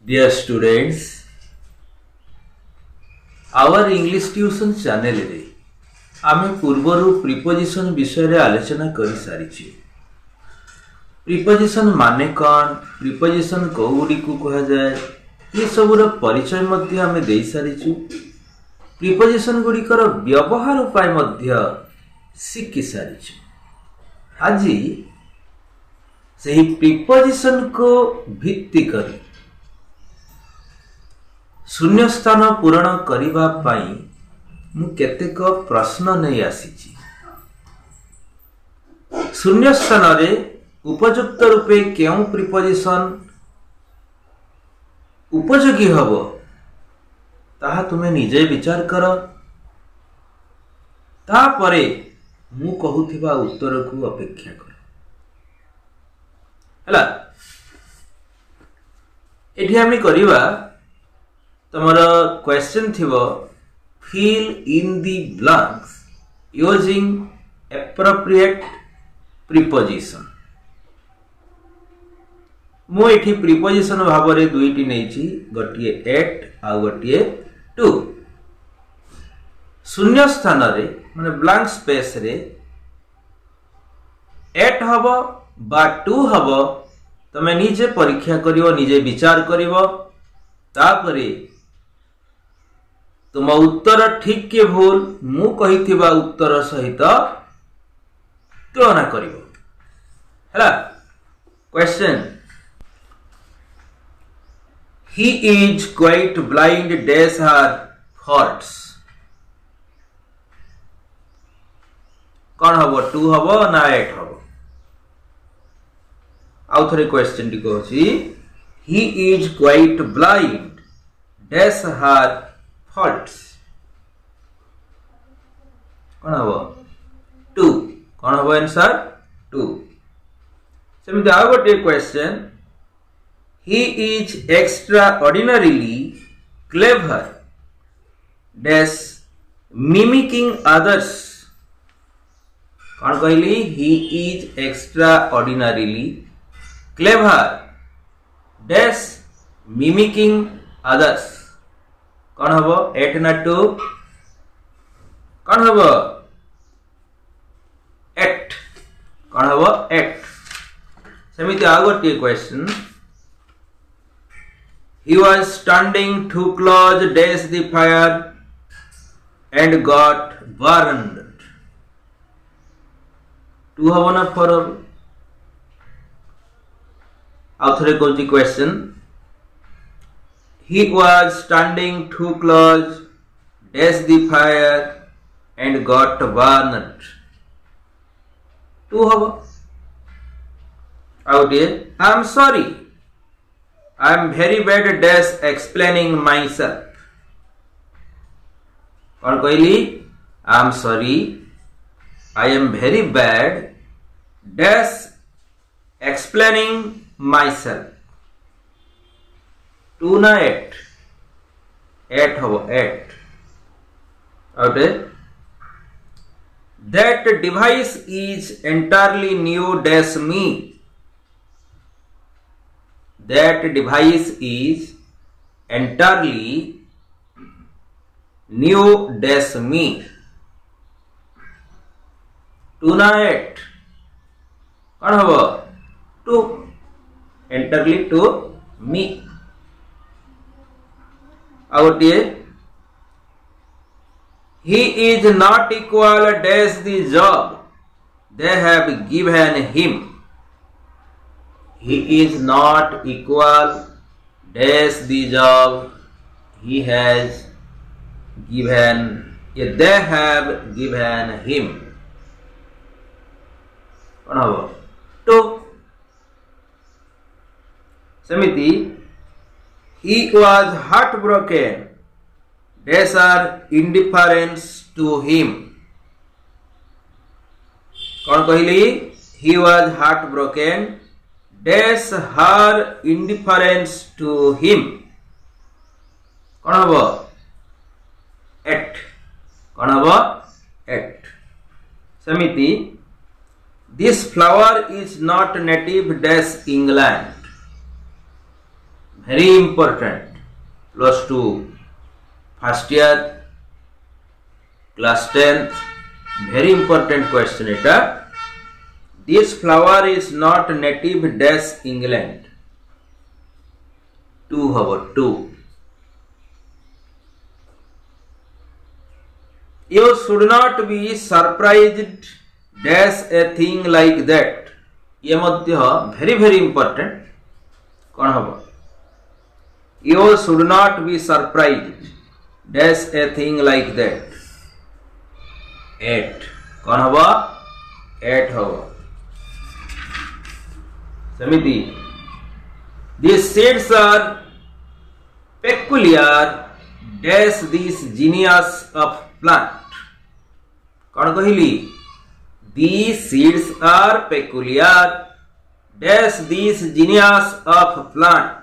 Dear students, our English tuition channel रे आमे पूर्वरु preposition विषय रे आलोचना करि सारिछि। प्रीपोजिशन माने कौन, प्रीपोजिशन कोउडी को कहा जाए, ये सबुर परिचय मध्य आमे देई सारिछु। प्रीपोजिशन गुड़िकर व्यवहार उपाय मध्य शिखि सारिछु। आज सही प्रीपोजिशन को भित्ति करी शून्य स्थान पूरण करिबा पाई मु केतेक प्रश्न नहीं आसीछि। शून्य स्थान रे उपयुक्त रूपे केउ प्रीपोजिशन उपयोगी हबो ताहा तुमे निजे विचार कर। तापरे मु कहूथिबा उत्तर को अपेक्षा कर। हला एठी आमी करिबा तमरा क्वेश्चन थिबो fill in the blanks using appropriate preposition। मु एठी प्रीपोजिशन भाव रे दुईटी नेछि, गोटिए एट आ गोटिए टू। शून्य स्थान रे माने ब्लैंक स्पेस रे एट हबो बा टू हबो, तमे निजे परीक्षा करिवो, निजे विचार करिवो। तापरे तुम उत्तर ठीक के भूल मु कहिथिबा उत्तर सहित तुलना करिवो। हला question, he is quite blind dash her faults। कौन हबो, टू हबो ना एट हबो? आउ थरे क्वेश्चन टी कहछि, he is quite blind dash her faults। कौन हबो, टू। कौन हबो आंसर, टू। सेमिति आउ गोटे question, he is extraordinarily clever dash mimicking others। कौन कहली, he is extraordinarily clever dash mimicking others। कौन हबो, एट ना टू? कौन हबो, एट। कौन हबो, एट। सेमिति आउ गोटे question, he was standing too close dash the fire and got burned। Two हबो ना फोर हबो? आउ थरे कोची question, he was standing too close dash the fire and got burned। Two हबो। आउ डे, I am sorry, I am very bad dash explaining myself। कौन कहली, I am sorry, I am very bad dash explaining myself। Two ना eight? Eight हबो, eight. आउटे, that device is entirely new dash me। that device is entirely new dash me। Two ना eight? कौन हबो, two. entirely to me। आउटिए, he is not equal dash the job they have given him। he is not equal dash the job he has given, they have given him। कौन हबो, to. सेमिति he was heartbroken dash her indifference to him। कौन कहली, he was heartbroken dash her indifference to him। कौन हबो, eight. कौन हबो, eight. सेमिति this flower is not native dash England। very important, +2 first year class 10th, very important question eta. This flower is not native dash England. 2 hour 2. You should not be surprised dash a thing like that. ये मध्य very important. कौन होगा? You should not be surprised dash a thing like that. 8. कौन होगा? 8 होगा. समिति. These seeds are peculiar dash this genus of plant. कौन कहली? These seeds are peculiar dash this genus of plant.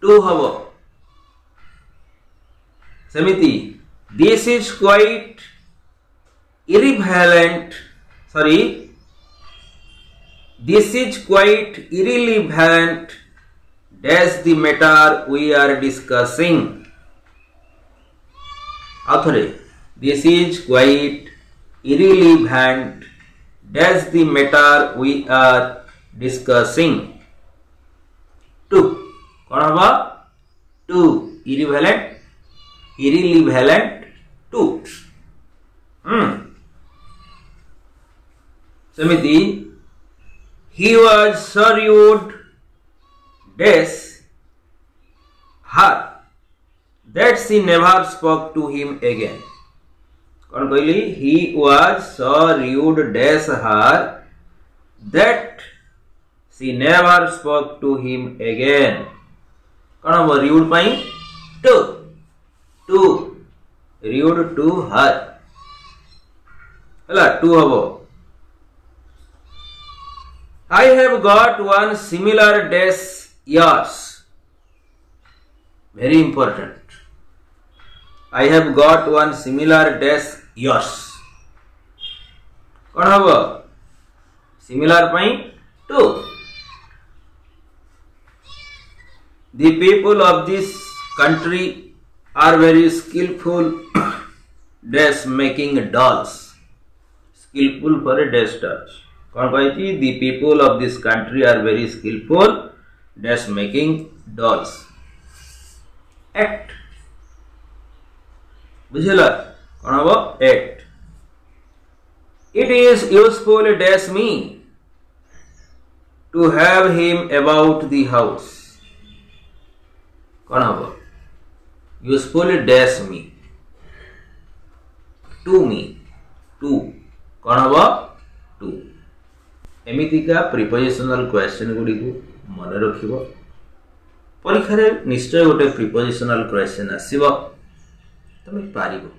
2 hour. समिति. This is quite irrelevant. This is quite irrelevant dash the matter we are discussing. Author. This is quite irrelevant dash the matter we are discussing. 2. कौन होगा? 2. irrelevant 2. समिति. He was so rude dash her that she never spoke to him again. कौन कहली? He was so rude dash her that she never spoke to him again. कौन हम rude pi? 2 rude to her. हला 2 हबो. I have got one similar dash yours. Very important. I have got one similar dash yours. कौन हबो? Similar pi 2. The people of this country are very skillful dash making dolls. Skillful for a dash touch. कौन कहती? The people of this country are very skillful dash making dolls. Act. बुझला? कौन हबो? Act. It is useful dash me to have him about the house. कौन हबो? Useful dash me to me. 2. कौन हबो? 2. एमितिका prepositional question गुडी को मन रखिबो. परीक्षा रे निश्चय गोटे प्रिपोजिशनल क्वेश्चन आसीबो. तमे पारिबो.